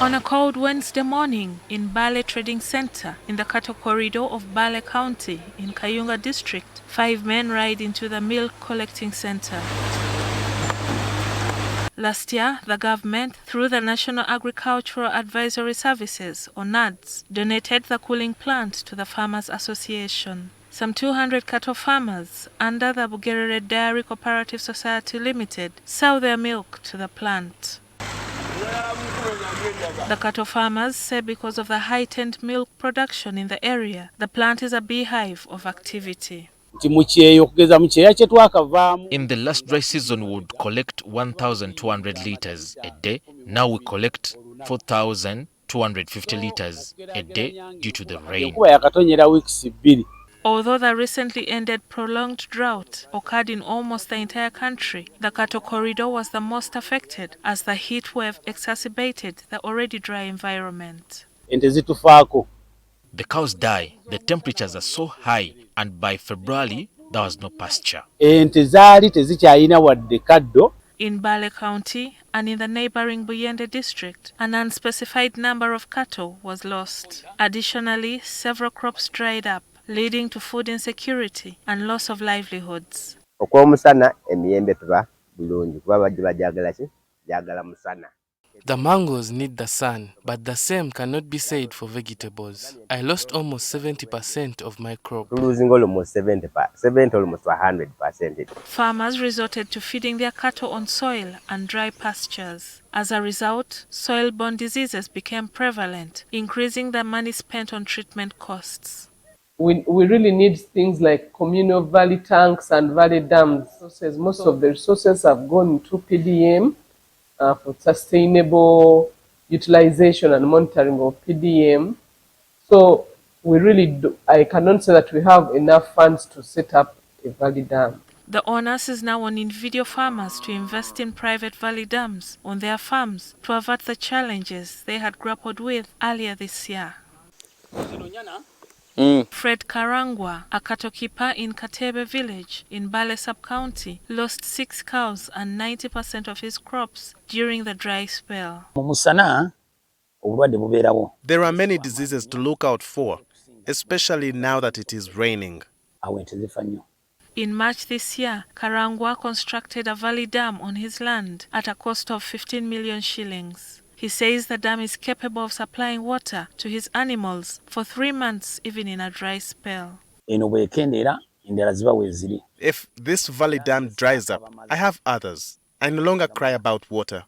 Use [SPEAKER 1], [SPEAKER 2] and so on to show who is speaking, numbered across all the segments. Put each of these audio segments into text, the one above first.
[SPEAKER 1] On a cold Wednesday morning in Bale Trading Center in the cattle corridor of Bale County in Kayunga district, 5 men ride into the milk collecting center. Last year, the government, through the National Agricultural Advisory Services, or NADS, donated the cooling plant to the Farmers Association. Some 200 cattle farmers under the Bugerere Dairy Cooperative Society Limited sell their milk to the plant. The cattle farmers say because of the heightened milk production in the area, the plant is a beehive of activity.
[SPEAKER 2] In the last dry season, we would collect 1,200 litres a day. Now we collect 4,250 litres a day due to the rain. Although the recently ended prolonged drought occurred in almost the entire country, the cattle corridor was the most affected as the heat wave exacerbated the already dry environment. The cows die, the temperatures are so high, and by February, there was no pasture. In Bale County and in the neighboring Buyende district, an unspecified number of cattle was lost. Additionally, several crops dried up, leading to food insecurity and loss of livelihoods.
[SPEAKER 3] The mangoes need the sun, but the same cannot be said for vegetables. I lost almost 70% of my crop.
[SPEAKER 4] Losing almost 70%, almost 100%.
[SPEAKER 1] Farmers resorted to feeding their cattle on soil and dry pastures. As a result, soil-borne diseases became prevalent, increasing the money spent on treatment costs.
[SPEAKER 5] We really need things like communal valley tanks and valley dams. Most of the resources have gone to PDM for sustainable utilization and monitoring of PDM. So we really I cannot say that we have enough funds to set up a valley dam.
[SPEAKER 1] The onus is now on individual farmers to invest in private valley dams on their farms to avert the challenges they had grappled with earlier this year. Fred Karangwa, a cattle keeper in Katebe village in Bale sub-county, lost 6 cows and 90% of his crops during the dry spell.
[SPEAKER 6] There are many diseases to look out for, especially now that it is raining.
[SPEAKER 1] In March this year, Karangwa constructed a valley dam on his land at a cost of 15 million shillings. He says the dam is capable of supplying water to his animals for 3 months, even in a dry spell.
[SPEAKER 6] If this valley dam dries up, I have others. I no longer cry about water.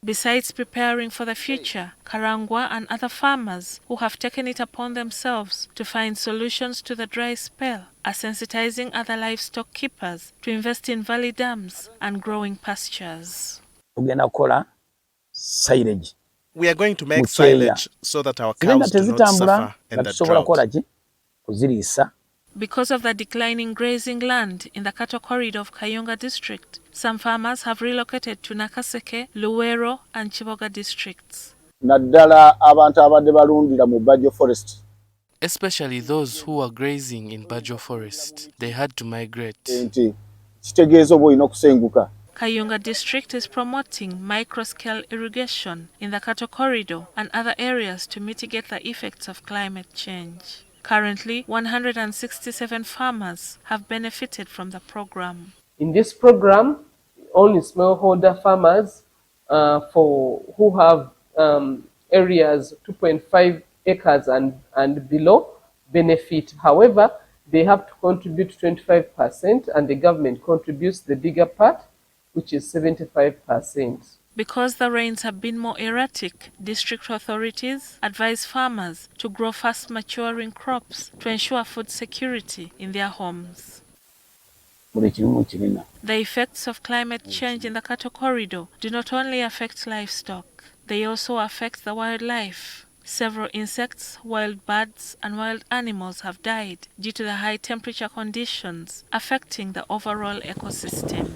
[SPEAKER 1] Besides preparing for the future, Karangwa and other farmers who have taken it upon themselves to find solutions to the dry spell are sensitizing other livestock keepers to invest in valley dams and growing pastures.
[SPEAKER 6] We are going to make silage so that our cows do not suffer in the drought.
[SPEAKER 1] Because of the declining grazing land in the cattle corridor of Kayunga district, some farmers have relocated to Nakaseke, Luwero and Chiboga districts.
[SPEAKER 3] Especially those who were grazing in Bajo Forest. They had to migrate.
[SPEAKER 1] Kayunga district is promoting micro-scale irrigation in the cattle corridor and other areas to mitigate the effects of climate change. Currently, 167 farmers have benefited from the program.
[SPEAKER 5] In this program, only smallholder farmers who have areas 2.5 acres and below benefit. However, they have to contribute 25% and the government contributes the bigger part, which is 75%.
[SPEAKER 1] Because the rains have been more erratic, district authorities advise farmers to grow fast-maturing crops to ensure food security in their homes. The effects of climate change in the cattle corridor do not only affect livestock, they also affect the wildlife. Several insects, wild birds, and wild animals have died due to the high temperature conditions affecting the overall ecosystem.